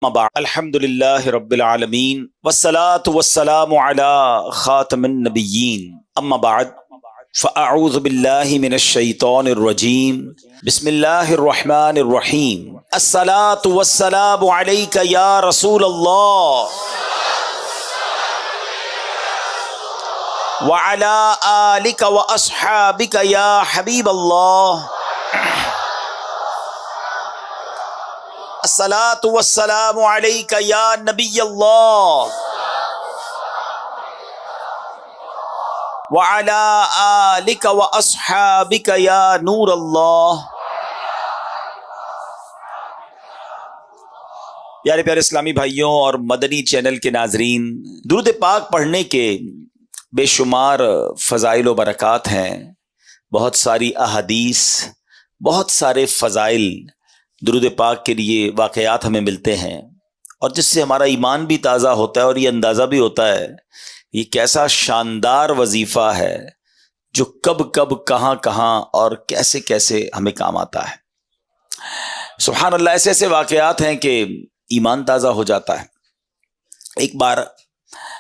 الحمد للہ رب العالمین والصلاة والسلام علی خاتم النبیین اما بعد فاعوذ باللہ من الشیطان الرجیم بسم اللہ الرحمن الرحیم الصلاة والسلام علیک یا رسول اللہ وعلی آلک واصحابک یا حبیب اللہ الصلاة والسلام علیک یا نبی اللہ وعلی آلک واصحابک یا نور اللہ۔ پیارے پیارے اسلامی بھائیوں اور مدنی چینل کے ناظرین، درود پاک پڑھنے کے بے شمار فضائل و برکات ہیں، بہت ساری احادیث، بہت سارے فضائل درود پاک کے لیے واقعات ہمیں ملتے ہیں، اور جس سے ہمارا ایمان بھی تازہ ہوتا ہے اور یہ اندازہ بھی ہوتا ہے یہ کیسا شاندار وظیفہ ہے جو کب کب کہاں کہاں اور کیسے کیسے ہمیں کام آتا ہے۔ سبحان اللہ، ایسے ایسے واقعات ہیں کہ ایمان تازہ ہو جاتا ہے۔ ایک بار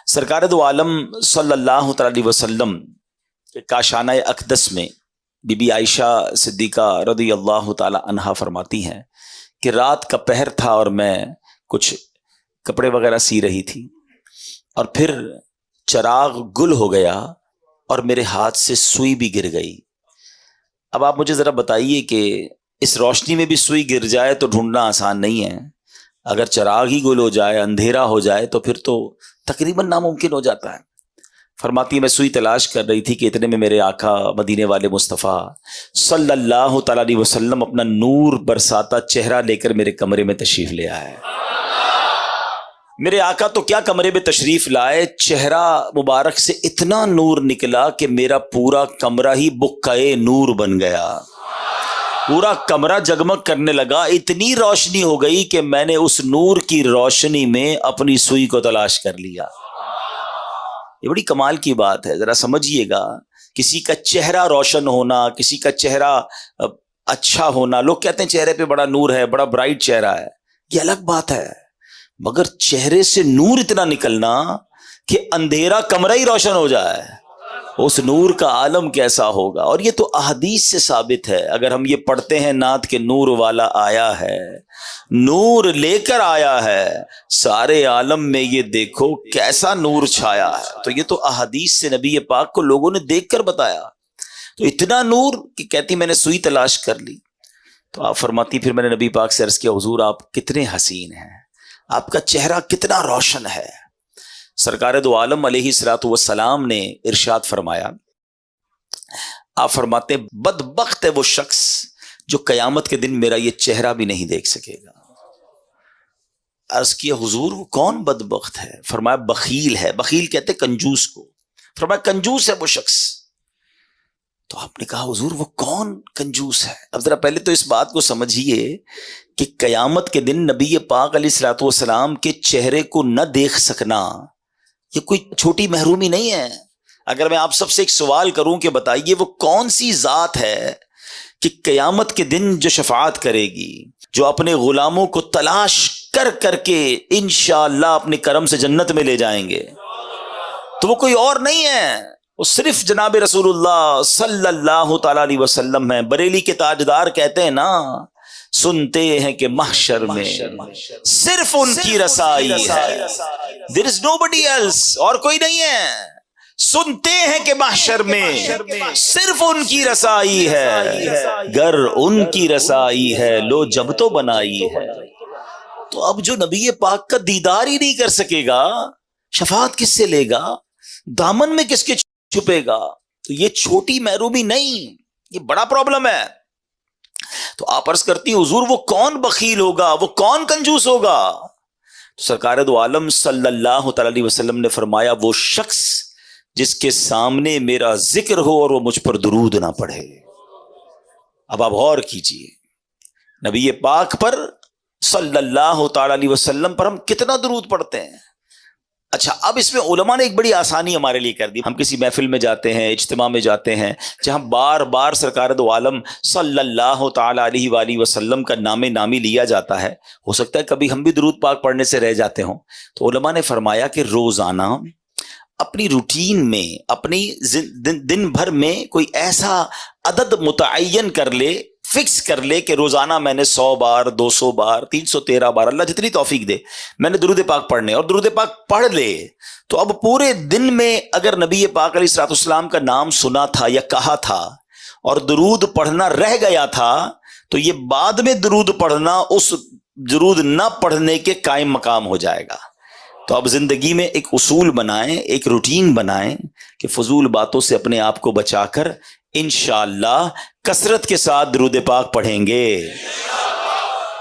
سرکار دو عالم صلی اللہ تعالی علیہ وسلم کے کاشانہ اقدس میں بی بی عائشہ صدیقہ رضی اللہ تعالی عنہا فرماتی ہیں کہ رات کا پہر تھا اور میں کچھ کپڑے وغیرہ سی رہی تھی، اور پھر چراغ گل ہو گیا اور میرے ہاتھ سے سوئی بھی گر گئی۔ اب آپ مجھے ذرا بتائیے کہ اس روشنی میں بھی سوئی گر جائے تو ڈھونڈنا آسان نہیں ہے، اگر چراغ ہی گل ہو جائے، اندھیرا ہو جائے تو پھر تو تقریباً ناممکن ہو جاتا ہے۔ فرماتی میں سوئی تلاش کر رہی تھی کہ اتنے میں میرے آقا مدینے والے مصطفیٰ صلی اللہ تعالی علیہ وسلم اپنا نور برساتا چہرہ لے کر میرے کمرے میں تشریف لے آئے۔ میرے آقا تو کیا کمرے میں تشریف لائے، چہرہ مبارک سے اتنا نور نکلا کہ میرا پورا کمرہ ہی بقعے نور بن گیا، پورا کمرہ جگمگ کرنے لگا، اتنی روشنی ہو گئی کہ میں نے اس نور کی روشنی میں اپنی سوئی کو تلاش کر لیا۔ یہ بڑی کمال کی بات ہے، ذرا سمجھیے گا، کسی کا چہرہ روشن ہونا، کسی کا چہرہ اچھا ہونا، لوگ کہتے ہیں چہرے پہ بڑا نور ہے، بڑا برائٹ چہرہ ہے، یہ الگ بات ہے، مگر چہرے سے نور اتنا نکلنا کہ اندھیرا کمرہ ہی روشن ہو جائے، اس نور کا عالم کیسا ہوگا۔ اور یہ تو احادیث سے ثابت ہے، اگر ہم یہ پڑھتے ہیں نعت کے نور والا آیا ہے، نور لے کر آیا ہے، سارے عالم میں یہ دیکھو کیسا نور چھایا ہے، تو یہ تو احادیث سے نبی پاک کو لوگوں نے دیکھ کر بتایا۔ تو اتنا نور کہ کہتی میں نے سوئی تلاش کر لی، تو آپ فرماتی پھر میں نے نبی پاک سے عرض کیا حضور آپ کتنے حسین ہیں، آپ کا چہرہ کتنا روشن ہے۔ سرکار دو عالم علیہ الصلوۃ والسلام نے ارشاد فرمایا، آپ فرماتے بدبخت ہے وہ شخص جو قیامت کے دن میرا یہ چہرہ بھی نہیں دیکھ سکے گا۔ عرض کیا حضور وہ کون بدبخت ہے؟ فرمایا بخیل ہے، بخیل کہتے کنجوس کو، فرمایا کنجوس ہے وہ شخص۔ تو آپ نے کہا حضور وہ کون کنجوس ہے؟ اب ذرا پہلے تو اس بات کو سمجھیے کہ قیامت کے دن نبی پاک علیہ الصلوۃ والسلام کے چہرے کو نہ دیکھ سکنا یہ کوئی چھوٹی محرومی نہیں ہے۔ اگر میں آپ سب سے ایک سوال کروں کہ بتائیے وہ کون سی ذات ہے کہ قیامت کے دن جو شفاعت کرے گی، جو اپنے غلاموں کو تلاش کر کر کے انشاءاللہ اپنے کرم سے جنت میں لے جائیں گے، تو وہ کوئی اور نہیں ہے، وہ صرف جناب رسول اللہ صلی اللہ تعالی علیہ وسلم ہیں۔ بریلی کے تاجدار کہتے ہیں نا، سنتے ہیں کہ محشر میں صرف ان کی رسائی ہے، there is nobody else، اور کوئی نہیں ہے۔ سنتے ہیں کہ محشر میں صرف ان کی رسائی ہے، گر ان کی رسائی ہے لو جب تو بنائی ہے۔ تو اب جو نبی پاک کا دیدار ہی نہیں کر سکے گا، شفاعت کس سے لے گا، دامن میں کس کے چھپے گا؟ تو یہ چھوٹی محرومی نہیں، یہ بڑا پرابلم ہے۔ تو آپ عرض کرتی حضور وہ کون بخیل ہوگا، وہ کون کنجوس ہوگا؟ تو سرکار دو عالم صلی اللہ تعالی علیہ وسلم نے فرمایا وہ شخص جس کے سامنے میرا ذکر ہو اور وہ مجھ پر درود نہ پڑھے۔ اب آپ غور کیجئے، نبی پاک پر صلی اللہ تعالی علیہ وسلم پر ہم کتنا درود پڑھتے ہیں، اچھا، اب اس میں علماء نے ایک بڑی آسانی ہمارے لیے کر دی. ہم کسی محفل میں جاتے ہیں، اجتماع میں جاتے ہیں، جہاں بار بار سرکار دو عالم صلی اللہ تعالی علیہ وآلہ وسلم کا نام نامی لیا جاتا ہے، ہو سکتا ہے کبھی ہم بھی درود پاک پڑھنے سے رہ جاتے ہوں. تو علماء نے فرمایا کہ روزانہ اپنی روٹین میں، اپنی دن بھر میں کوئی ایسا عدد متعین کر لے، فکس کر لے کہ روزانہ میں نے 100 بار، 200 بار، 313 بار، اللہ جتنی توفیق دے، میں نے درود پاک پڑھنے، اور درود پاک پڑھ لے. تو اب پورے دن میں اگر نبی پاک علیہ الصلوۃ والسلام کا نام سنا تھا یا کہا تھا اور درود پڑھنا رہ گیا تھا، تو یہ بعد میں درود پڑھنا اس درود نہ پڑھنے کے قائم مقام ہو جائے گا. تو اب زندگی میں ایک اصول بنائیں، ایک روٹین بنائیں کہ فضول باتوں سے اپنے آپ کو بچا کر انشاءاللہ کثرت کے ساتھ درود پاک پڑھیں گے.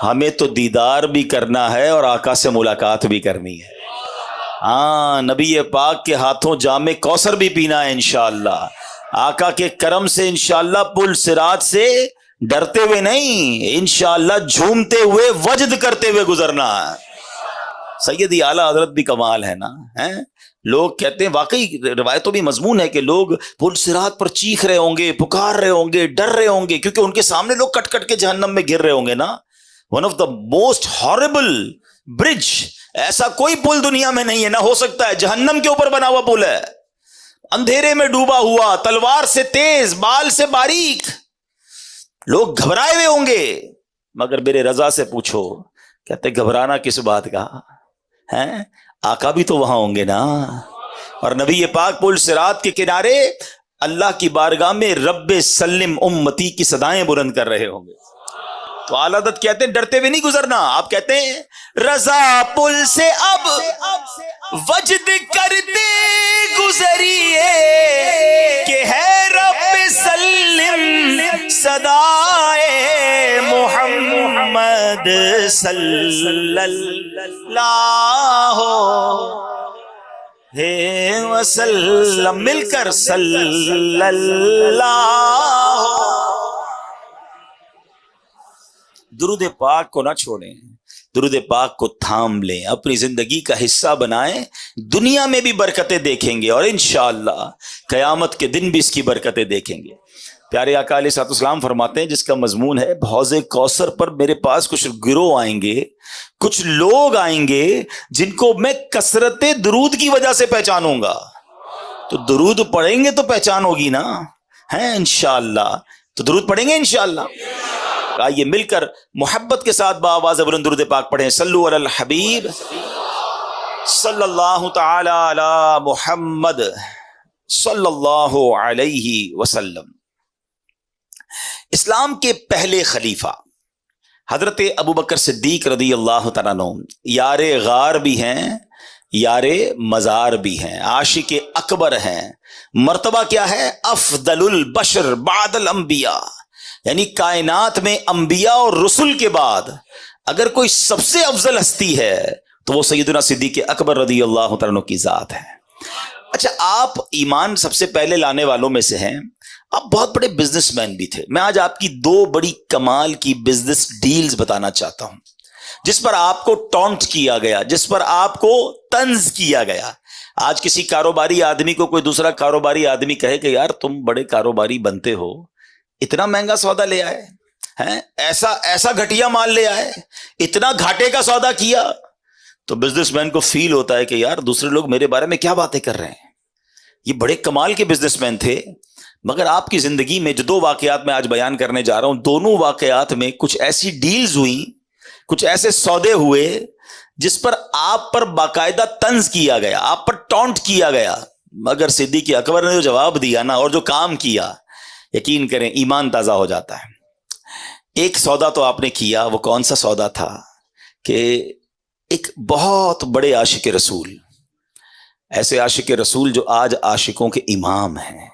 ہمیں تو دیدار بھی کرنا ہے اور آقا سے ملاقات بھی کرنی ہے. ہاں، نبی پاک کے ہاتھوں جام کوثر بھی پینا ہے انشاءاللہ. آقا کے کرم سے انشاءاللہ پل صراط سے ڈرتے ہوئے نہیں، انشاءاللہ جھومتے ہوئے، وجد کرتے ہوئے گزرنا ہے. سیدی اعلیٰ حضرت بھی کمال ہے نا. لوگ کہتے ہیں، واقعی روایتوں بھی مضمون ہے کہ لوگ پل صراط پر چیخ رہے ہوں گے، پکار رہے ہوں گے، ڈر رہے ہوں گے، کیونکہ ان کے سامنے لوگ کٹ کٹ کے جہنم میں گر رہے ہوں گے نا. One of the most horrible bridge, ایسا کوئی پل دنیا میں نہیں ہے، نہ ہو سکتا ہے. جہنم کے اوپر بنا ہوا پل ہے، اندھیرے میں ڈوبا ہوا، تلوار سے تیز، بال سے باریک. لوگ گھبرائے ہوئے ہوں گے، مگر میرے رضا سے پوچھو، کہتے گھبرانا کس بات کا ہے؟ آقا بھی تو وہاں ہوں گے نا. اور نبی پاک پل صراط کے کنارے اللہ کی بارگاہ میں رب سلم امتی کی صدائیں بلند کر رہے ہوں گے. تو اعلیٰ حضرت کہتے ہیں ڈرتے ہوئے نہیں گزرنا. آپ کہتے ہیں رضا پل سے اب وجد کرتے گزریے کہ ہے رب سلم صدائے محمد صلی اللہ وسلم. مل کر صلی اللہ. درود پاک کو نہ چھوڑیں، درود پاک کو تھام لیں، اپنی زندگی کا حصہ بنائیں. دنیا میں بھی برکتیں دیکھیں گے اور انشاءاللہ قیامت کے دن بھی اس کی برکتیں دیکھیں گے. پیارے آقا علیہ الصلوۃ والسلام فرماتے ہیں، جس کا مضمون ہے حوض کوثر پر میرے پاس کچھ گروہ آئیں گے، کچھ لوگ آئیں گے جن کو میں کثرت درود کی وجہ سے پہچانوں گا. تو درود پڑھیں گے تو پہچان ہوگی نا، ہیں انشاءاللہ. تو درود پڑھیں گے انشاءاللہ. آئیے مل کر محبت کے ساتھ بآواز بلند درود پاک پڑھیں. صلو علی الحبیب صلی اللہ تعالی علی محمد صلی اللہ علیہ وسلم. اسلام کے پہلے خلیفہ حضرت ابوبکر صدیق رضی اللہ تعالیٰ عنہ یار غار بھی ہیں، یار مزار بھی ہیں، عاشق اکبر ہیں. مرتبہ کیا ہے؟ افضل البشر بعد الانبیاء، یعنی کائنات میں انبیاء اور رسل کے بعد اگر کوئی سب سے افضل ہستی ہے تو وہ سیدنا صدیق اکبر رضی اللہ تعالیٰ عنہ کی ذات ہے. اچھا، آپ ایمان سب سے پہلے لانے والوں میں سے ہیں، آپ بہت بڑے بزنس مین بھی تھے. میں آج آپ کی 2 بڑی کمال کی بزنس ڈیلز بتانا چاہتا ہوں جس پر آپ کو ٹونٹ کیا گیا، جس پر آپ کو طنز کیا گیا. آج کسی کاروباری آدمی کو کوئی دوسرا کاروباری آدمی کہے کہ یار تم بڑے کاروباری بنتے ہو، اتنا مہنگا سودا لے آئے ہیں، ایسا گھٹیا مال لے آئے، اتنا گھاٹے کا سودا کیا، تو بزنس مین کو فیل ہوتا ہے کہ یار دوسرے لوگ میرے بارے میں کیا باتیں کر رہے ہیں. یہ بڑے کمال کے بزنس مین تھے. مگر آپ کی زندگی میں جو 2 واقعات میں آج بیان کرنے جا رہا ہوں، دونوں واقعات میں کچھ ایسی ڈیلز ہوئیں، کچھ ایسے سودے ہوئے جس پر آپ پر باقاعدہ طنز کیا گیا، آپ پر ٹونٹ کیا گیا. مگر صدیق اکبر نے جو جواب دیا نا اور جو کام کیا، یقین کریں ایمان تازہ ہو جاتا ہے. ایک سودا تو آپ نے کیا. وہ کون سا سودا تھا کہ ایک بہت بڑے عاشق رسول، ایسے عاشق رسول جو آج عاشقوں کے امام ہیں،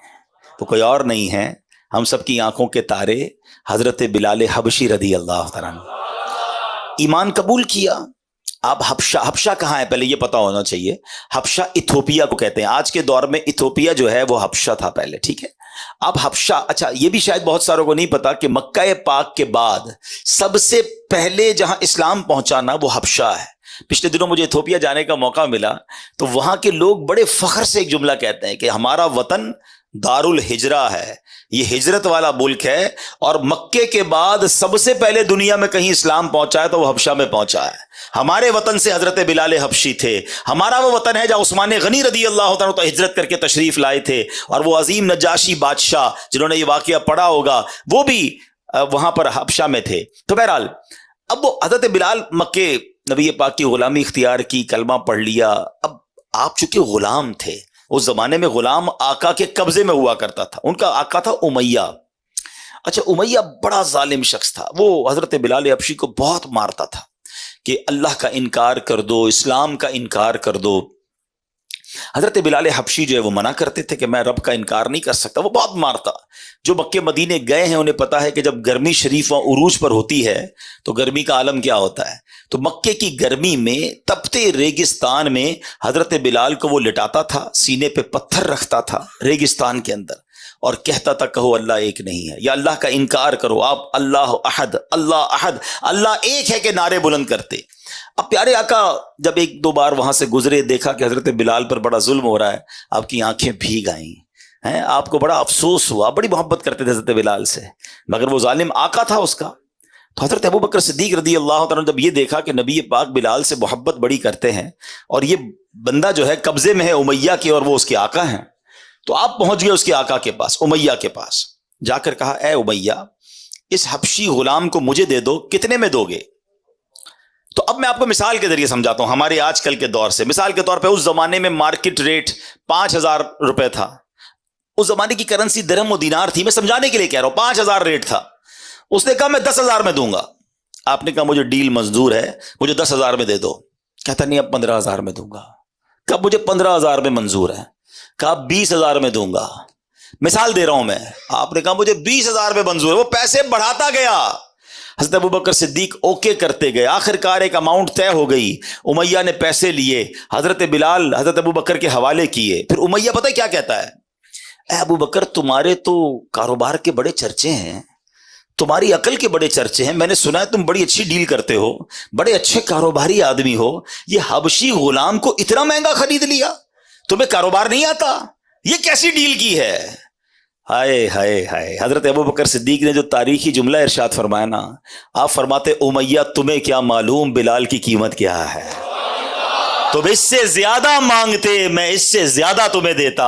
وہ کوئی اور نہیں ہے، ہم سب کی آنکھوں کے تارے حضرت بلال حبشی رضی اللہ تعالیٰ عنہ. ایمان قبول کیا. آپ حبشہ کہاں ہے پہلے یہ پتا ہونا چاہیے. حبشہ ایتھوپیا کو کہتے ہیں. آج کے دور میں ایتھوپیا جو ہے وہ حبشہ تھا پہلے، ٹھیک ہے. آپ حبشہ، اچھا یہ بھی شاید بہت ساروں کو نہیں پتا کہ مکہ پاک کے بعد سب سے پہلے جہاں اسلام پہنچانا وہ حبشہ ہے. پچھلے دنوں مجھے ایتھوپیا جانے کا موقع ملا تو وہاں کے لوگ بڑے فخر سے ایک جملہ کہتے ہیں کہ ہمارا وطن دار الحجرہ ہے، یہ ہجرت والا ملک ہے، اور مکے کے بعد سب سے پہلے دنیا میں کہیں اسلام پہنچا ہے تو وہ حبشہ میں پہنچا ہے۔ ہمارے وطن سے حضرت بلال حبشی تھے، ہمارا وہ وطن ہے جہاں عثمان غنی رضی اللہ تعالیٰ ہجرت کر کے تشریف لائے تھے، اور وہ عظیم نجاشی بادشاہ جنہوں نے یہ واقعہ پڑھا ہوگا وہ بھی وہاں پر حبشہ میں تھے۔ تو بہرحال اب وہ حضرت بلال مکے نبی پاک کی غلامی اختیار کی، کلمہ پڑھ لیا۔ اب آپ چونکہ غلام تھے، اس زمانے میں غلام آقا کے قبضے میں ہوا کرتا تھا، ان کا آقا تھا امیہ۔ اچھا، امیہ بڑا ظالم شخص تھا، وہ حضرت بلال حبشی کو بہت مارتا تھا کہ اللہ کا انکار کر دو، اسلام کا انکار کر دو۔ حضرت بلال حبشی جو ہے وہ منع کرتے تھے کہ میں رب کا انکار نہیں کر سکتا، وہ بہت مارتا۔ جو مکے مدینے گئے ہیں انہیں پتا ہے کہ جب گرمی شریف عروج پر ہوتی ہے تو گرمی کا عالم کیا ہوتا ہے۔ تو مکے کی گرمی میں تپتے ریگستان میں حضرت بلال کو وہ لٹاتا تھا، سینے پہ پتھر رکھتا تھا ریگستان کے اندر، اور کہتا تھا کہو اللہ ایک نہیں ہے، یا اللہ کا انکار کرو، آپ اللہ احد اللہ احد اللہ ایک ہے کے نعرے بلند کرتے۔ اب پیارے آقا جب ایک دو بار وہاں سے گزرے، دیکھا کہ حضرت بلال پر بڑا ظلم ہو رہا ہے، آپ کی آنکھیں بھیگ آئیں ہیں، آپ کو بڑا افسوس ہوا، بڑی محبت کرتے تھے حضرت بلال سے، مگر وہ ظالم آقا تھا اس کا۔ تو حضرت ابوبکر صدیق رضی اللہ تعالیٰ جب یہ دیکھا کہ نبی پاک بلال سے محبت بڑی کرتے ہیں اور یہ بندہ جو ہے قبضے میں ہے امیہ کے اور وہ اس کے آقا ہیں، تو آپ پہنچ گئے اس کے آقا کے پاس، امیہ کے پاس جا کر کہا اے امیہ، اس حبشی غلام کو مجھے دے دو، کتنے میں دو گے؟ تو اب میں آپ کو مثال کے ذریعے سمجھاتا ہوں ہمارے آج کل کے دور سے۔ مثال کے طور پہ اس زمانے میں مارکیٹ ریٹ 5,000 روپے تھا، اس زمانے کی کرنسی درہم و دینار تھی، میں سمجھانے کے لیے کہہ رہا ہوں، 5,000 ریٹ تھا۔ اس نے کہا میں 10,000 میں دوں گا۔ آپ نے کہا مجھے ڈیل منظور ہے، مجھے 10,000 میں دے دو۔ کہتا نہیں اب 15,000 میں دوں گا۔ کہا مجھے 15,000 میں منظور ہے۔ کہا 20,000 میں دوں گا۔ مثال دے رہا ہوں میں۔ آپ نے کہا مجھے 20,000 میں منظور ہے، وہ پیسے بڑھاتا گیا۔ حضرت ابوبکر صدیق اوکے کرتے گئے، آخر کار ایک اماؤنٹ طے ہو گئی، امیہ نے پیسے لیے، حضرت بلال حضرت ابوبکر کے حوالے کیے۔ پھر امیہ پتہ کیا کہتا ہے؟ اے ابوبکر تمہارے تو کاروبار کے بڑے چرچے ہیں، تمہاری عقل کے بڑے چرچے ہیں، میں نے سنا ہے تم بڑی اچھی ڈیل کرتے ہو، بڑے اچھے کاروباری آدمی ہو، یہ حبشی غلام کو اتنا مہنگا خرید لیا، تمہیں کاروبار نہیں آتا، یہ کیسی ڈیل کی ہے؟ ہائے ہائے ہائے، حضرت ابوبکر صدیق نے جو تاریخی جملہ ارشاد فرمایا نا، آپ فرماتے امیہ تمہیں کیا معلوم بلال کی قیمت کیا ہے، تم اس سے زیادہ مانگتے میں اس سے زیادہ تمہیں دیتا۔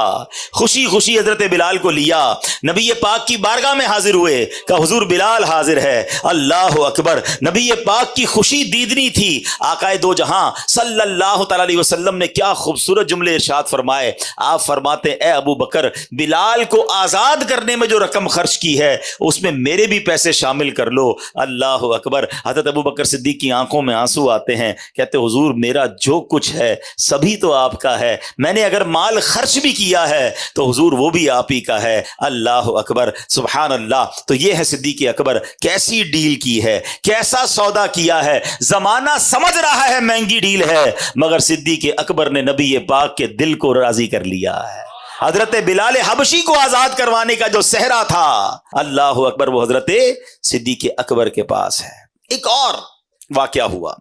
خوشی خوشی حضرت بلال کو لیا، نبی پاک کی بارگاہ میں حاضر ہوئے، کہ حضور بلال حاضر ہے۔ اللہ اکبر، نبی پاک کی خوشی دیدنی تھی۔ آقا دو جہاں صلی اللہ تعالی علیہ وسلم نے کیا خوبصورت جملے ارشاد فرمائے۔ آپ فرماتے اے ابو بکر، بلال کو آزاد کرنے میں جو رقم خرچ کی ہے اس میں میرے بھی پیسے شامل کر لو۔ اللہ اکبر، حضرت ابو بکر صدیق کی آنکھوں میں آنسو آتے ہیں، کہتے حضور میرا جو کچھ ہے سبھی تو آپ کا ہے، میں نے اگر مال خرچ بھی کیا ہے تو حضور وہ بھی آپ ہی کا ہے۔ اللہ اکبر، سبحان اللہ۔ تو یہ ہے صدیق اکبر، کیسی ڈیل کی ہے، کیسا سودا کیا ہے۔ زمانہ سمجھ رہا ہے مہنگی ڈیل ہے، مگر صدیق اکبر نے نبی پاک کے دل کو راضی کر لیا ہے۔ حضرت بلال حبشی کو آزاد کروانے کا جو صحرا تھا، اللہ اکبر، وہ حضرت صدیق اکبر کے پاس ہے۔ ایک اور واقعہ ہوا،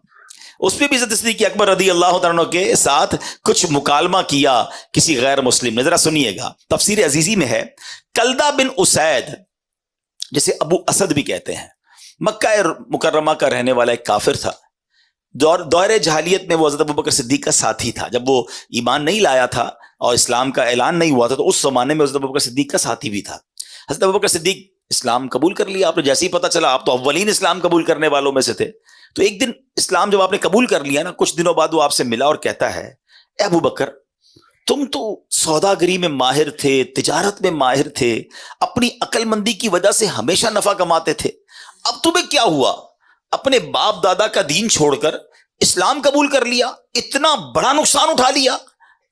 اس پہ بھی حضرت صدیق اکبر رضی اللہ تعالیٰ کے ساتھ کچھ مکالمہ کیا کسی غیر مسلم نے۔ ذرا سنیے گا، تفسیر عزیزی میں ہے، کلدہ بن اسید جسے ابو اسد بھی کہتے ہیں، مکہ مکرمہ کا رہنے والا ایک کافر تھا۔ دور جہالیت میں وہ حضرت ابوبکر صدیق کا ساتھی تھا، جب وہ ایمان نہیں لایا تھا اور اسلام کا اعلان نہیں ہوا تھا تو اس زمانے میں حضرت ابوبکر صدیق کا ساتھی بھی تھا۔ حضرت ابوبکر صدیق اسلام قبول کر لیا، آپ نے جیسے ہی پتہ چلا آپ تو اولین اسلام قبول کرنے والوں میں سے تھے، تو ایک دن اسلام جب آپ نے قبول کر لیا نا، کچھ دنوں بعد وہ آپ سے ملا اور کہتا ہے اے ابو بکر، تم تو سوداگری میں ماہر تھے، تجارت میں ماہر تھے، اپنی عقل مندی کی وجہ سے ہمیشہ نفع کماتے تھے، اب تمہیں کیا ہوا؟ اپنے باپ دادا کا دین چھوڑ کر اسلام قبول کر لیا، اتنا بڑا نقصان اٹھا لیا۔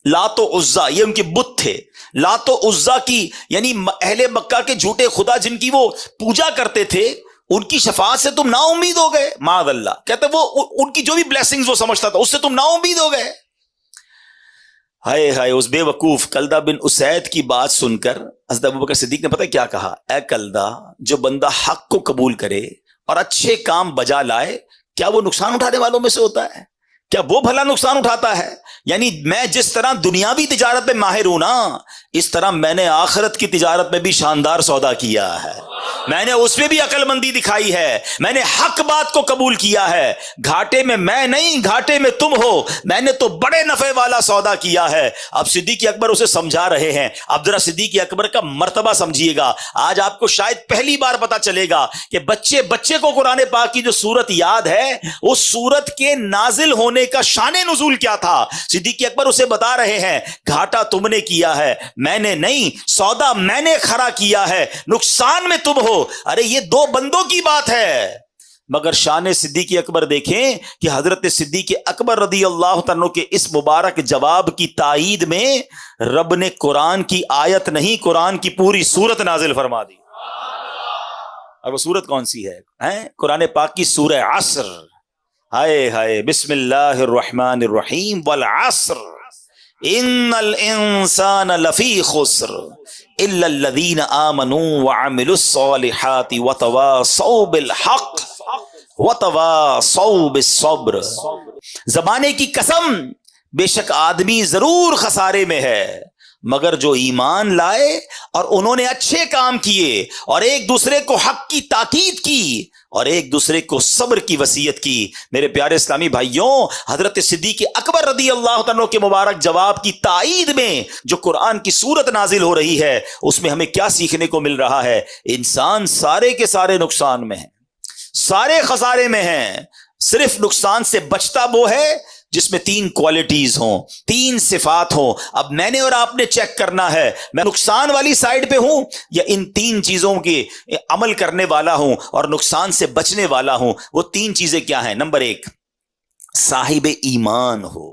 لات و عزا، یہ ان کے بت تھے، لات و عزا کی یعنی اہل مکہ کے جھوٹے خدا جن کی وہ پوجا کرتے تھے، ان کی شفاعت سے تم نا امید ہو گئے۔ معاذ اللہ، کہتے وہ ان کی جو بھی بلیسنگز وہ سمجھتا تھا اس سے تم نا امید ہو گئے۔ ہائے ہائے، اس بے وقوف کلدہ بن اسید کی بات سن کر حضرت ابوبکر صدیق نے پتہ کیا کہا؟ اے کلدہ، جو بندہ حق کو قبول کرے اور اچھے کام بجا لائے، کیا وہ نقصان اٹھانے والوں میں سے ہوتا ہے؟ کیا وہ بھلا نقصان اٹھاتا ہے؟ یعنی میں جس طرح دنیاوی تجارت میں ماہر ہوں نا، اس طرح میں نے آخرت کی تجارت میں بھی شاندار سودا کیا ہے، میں نے اس میں بھی عقل مندی دکھائی ہے، میں نے حق بات کو قبول کیا ہے، گھاٹے میں نہیں، گھاٹے میں تم ہو، میں نے تو بڑے نفع والا سودا کیا ہے۔ اب صدیق اکبر اسے سمجھا رہے ہیں۔ اب ذرا صدیق اکبر کا مرتبہ سمجھیے گا، آج آپ کو شاید پہلی بار پتا چلے گا کہ بچے کو قرآن پاک کی جو سورت یاد ہے، اس سورت کے نازل ہونے کا شان نزول کیا تھا۔ صدیق اکبر اسے بتا رہے ہیں گھاٹا تم نے کیا ہے، میں نے نہیں، سودا میں نے کھڑا کیا ہے، نقصان میں تم ہو۔ ارے یہ دو بندوں کی بات ہے، مگر شان صدیق اکبر دیکھیں کہ حضرت صدیق اکبر رضی اللہ تعالیٰ کے اس مبارک جواب کی تائید میں رب نے قرآن کی آیت نہیں، قرآن کی پوری سورت نازل فرما دی۔ اور وہ سورت کون سی ہے؟ قرآن پاک کی سورہ عصر۔ ہائے ہائے، بسم اللہ الرحمن الرحیم، والعصر ان الانسان لفی خسر الا الذین آمنوا وعملوا الصالحات وتواصوا بالحق وتواصوا بالصبر۔ زمانے کی قسم، بے شک آدمی ضرور خسارے میں ہے، مگر جو ایمان لائے اور انہوں نے اچھے کام کیے اور ایک دوسرے کو حق کی تاکید کی اور ایک دوسرے کو صبر کی وصیت کی۔ میرے پیارے اسلامی بھائیوں، حضرت صدیق اکبر رضی اللہ عنہ کے مبارک جواب کی تائید میں جو قرآن کی سورت نازل ہو رہی ہے، اس میں ہمیں کیا سیکھنے کو مل رہا ہے؟ انسان سارے کے سارے نقصان میں ہیں، سارے خسارے میں ہیں، صرف نقصان سے بچتا وہ ہے جس میں تین کوالٹیز ہوں، تین صفات ہوں۔ اب میں نے اور آپ نے چیک کرنا ہے، میں نقصان والی سائیڈ پہ ہوں یا ان تین چیزوں کے عمل کرنے والا ہوں اور نقصان سے بچنے والا ہوں۔ وہ تین چیزیں کیا ہیں؟ نمبر ایک، صاحب ایمان ہو،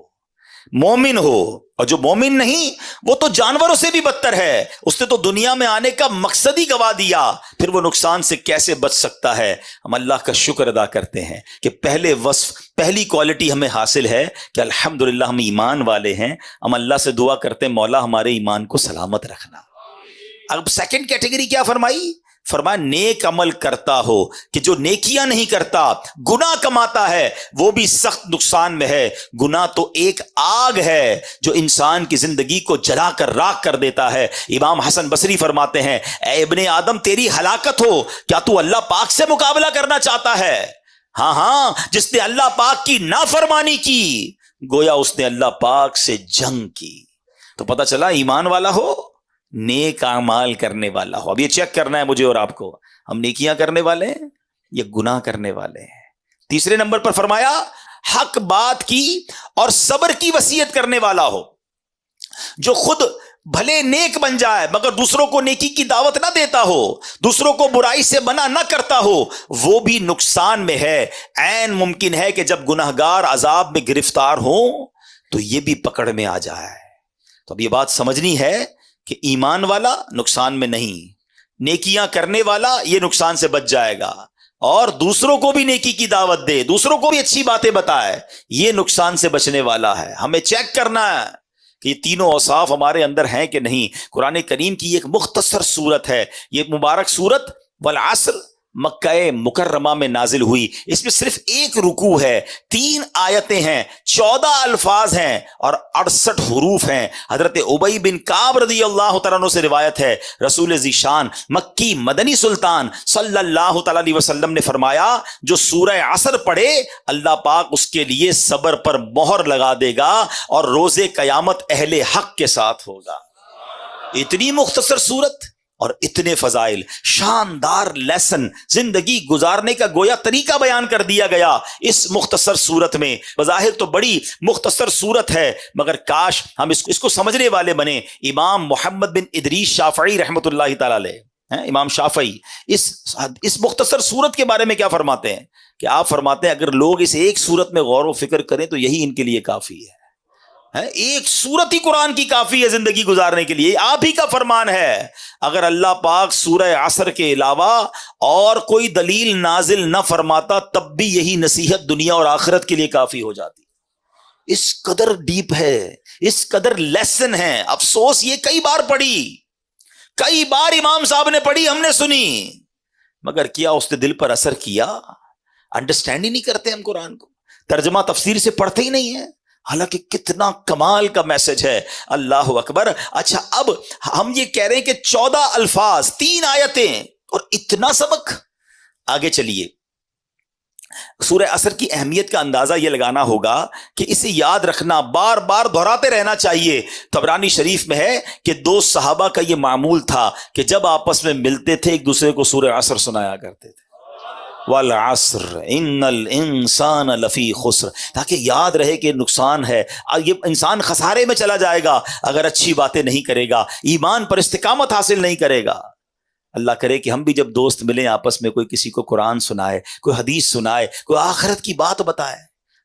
مومن ہو، اور جو مومن نہیں وہ تو جانوروں سے بھی بدتر ہے، اس نے تو دنیا میں آنے کا مقصد ہی گوا دیا، پھر وہ نقصان سے کیسے بچ سکتا ہے؟ ہم اللہ کا شکر ادا کرتے ہیں کہ پہلے وصف، پہلی کوالٹی ہمیں حاصل ہے کہ الحمدللہ ہم ایمان والے ہیں۔ ہم اللہ سے دعا کرتے ہیں مولا ہمارے ایمان کو سلامت رکھنا۔ اب سیکنڈ کیٹیگری کیا فرمائی؟ فرمایا نیک عمل کرتا ہو، کہ جو نیکیاں نہیں کرتا، گناہ کماتا ہے، وہ بھی سخت نقصان میں ہے۔ گناہ تو ایک آگ ہے جو انسان کی زندگی کو جلا کر راکھ کر دیتا ہے۔ امام حسن بصری فرماتے ہیں، اے ابن آدم تیری ہلاکت ہو، کیا تو اللہ پاک سے مقابلہ کرنا چاہتا ہے؟ ہاں، جس نے اللہ پاک کی نافرمانی کی گویا اس نے اللہ پاک سے جنگ کی۔ تو پتہ چلا ایمان والا ہو، نیک اعمال کرنے والا ہو۔ اب یہ چیک کرنا ہے مجھے اور آپ کو، ہم نیکیاں کرنے والے ہیں یا گناہ کرنے والے ہیں۔ تیسرے نمبر پر فرمایا حق بات کی اور صبر کی وصیت کرنے والا ہو، جو خود بھلے نیک بن جائے مگر دوسروں کو نیکی کی دعوت نہ دیتا ہو، دوسروں کو برائی سے منع نہ کرتا ہو، وہ بھی نقصان میں ہے۔ عین ممکن ہے کہ جب گناہگار عذاب میں گرفتار ہوں تو یہ بھی پکڑ میں آ جائے۔ تو اب یہ بات سمجھنی ہے کہ ایمان والا نقصان میں نہیں، نیکیاں کرنے والا یہ نقصان سے بچ جائے گا، اور دوسروں کو بھی نیکی کی دعوت دے، دوسروں کو بھی اچھی باتیں بتائے، یہ نقصان سے بچنے والا ہے۔ ہمیں چیک کرنا ہے کہ یہ تینوں اوصاف ہمارے اندر ہیں کہ نہیں۔ قرآن کریم کی ایک مختصر سورت ہے یہ مبارک سورت، والعصر، مکہ مکرمہ میں نازل ہوئی۔ اس میں صرف ایک رکوع ہے، 3 آیتیں ہیں، 14 الفاظ ہیں اور 68 حروف ہیں۔ حضرت ابی بن کعب رضی اللہ تعالیٰ عنہ سے روایت ہے، رسول ذیشان مکی مدنی سلطان صلی اللہ تعالیٰ علیہ وسلم نے فرمایا، جو سورہ عصر پڑھے اللہ پاک اس کے لیے صبر پر مہر لگا دے گا اور روز قیامت اہل حق کے ساتھ ہوگا۔ اتنی مختصر سورت اور اتنے فضائل، شاندار لیسن، زندگی گزارنے کا گویا طریقہ بیان کر دیا گیا اس مختصر صورت میں۔ بظاہر تو بڑی مختصر صورت ہے مگر کاش ہم اس کو سمجھنے والے بنے۔ امام محمد بن ادریس شافعی رحمۃ اللہ تعالی علیہ، امام شافعی اس مختصر صورت کے بارے میں کیا فرماتے ہیں کہ آپ فرماتے ہیں اگر لوگ اس ایک صورت میں غور و فکر کریں تو یہی ان کے لیے کافی ہے۔ ایک سورت ہی قرآن کی کافی ہے زندگی گزارنے کے لیے، آپ ہی کا فرمان ہے۔ اگر اللہ پاک سورہ عصر کے علاوہ اور کوئی دلیل نازل نہ فرماتا تب بھی یہی نصیحت دنیا اور آخرت کے لیے کافی ہو جاتی۔ اس قدر ڈیپ ہے، اس قدر لیسن ہے۔ افسوس یہ کئی بار پڑھی، کئی بار امام صاحب نے پڑھی، ہم نے سنی، مگر کیا اس نے دل پر اثر کیا؟ انڈرسٹینڈ ہی نہیں کرتے ہم قرآن کو۔ ترجمہ تفسیر سے پڑھتے ہی نہیں ہیں، حالانکہ کتنا کمال کا میسج ہے. اللہ اکبر. اچھا اب ہم یہ کہہ رہے ہیں کہ 14 الفاظ 3 آیتیں اور اتنا سبق. آگے چلیے، سورہ عصر کی اہمیت کا اندازہ یہ لگانا ہوگا کہ اسے یاد رکھنا، بار بار دہراتے رہنا چاہیے. طبرانی شریف میں ہے کہ 2 صحابہ کا یہ معمول تھا کہ جب آپس میں ملتے تھے ایک دوسرے کو سورہ عصر سنایا کرتے تھے. والعصر ان الانسان لفی خسر، تاکہ یاد رہے کہ نقصان ہے، یہ انسان خسارے میں چلا جائے گا اگر اچھی باتیں نہیں کرے گا، ایمان پر استقامت حاصل نہیں کرے گا. اللہ کرے کہ ہم بھی جب دوست ملیں آپس میں، کوئی کسی کو قرآن سنائے، کوئی حدیث سنائے، کوئی آخرت کی بات بتائے.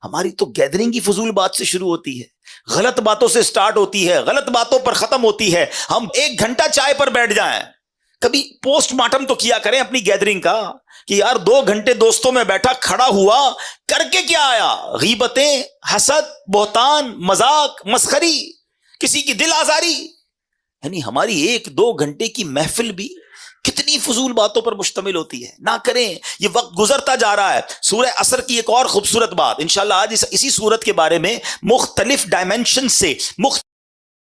ہماری تو گیدرنگ کی فضول بات سے شروع ہوتی ہے، غلط باتوں سے سٹارٹ ہوتی ہے، غلط باتوں پر ختم ہوتی ہے. ہم 1 گھنٹہ چائے پر بیٹھ جائیں، کبھی پوسٹ مارٹم تو کیا کریں اپنی گیدرنگ کا کہ یار 2 گھنٹے دوستوں میں بیٹھا، کھڑا ہوا، کر کے کیا آیا؟ غیبتیں، حسد، بہتان، مذاق، مسخری، کسی کی دل آزاری. یعنی ہماری 1-2 گھنٹے کی محفل بھی کتنی فضول باتوں پر مشتمل ہوتی ہے. نہ کریں، یہ وقت گزرتا جا رہا ہے. سورہ عصر کی ایک اور خوبصورت بات، انشاءاللہ آج اسی سورت کے بارے میں مختلف ڈائمینشن سے،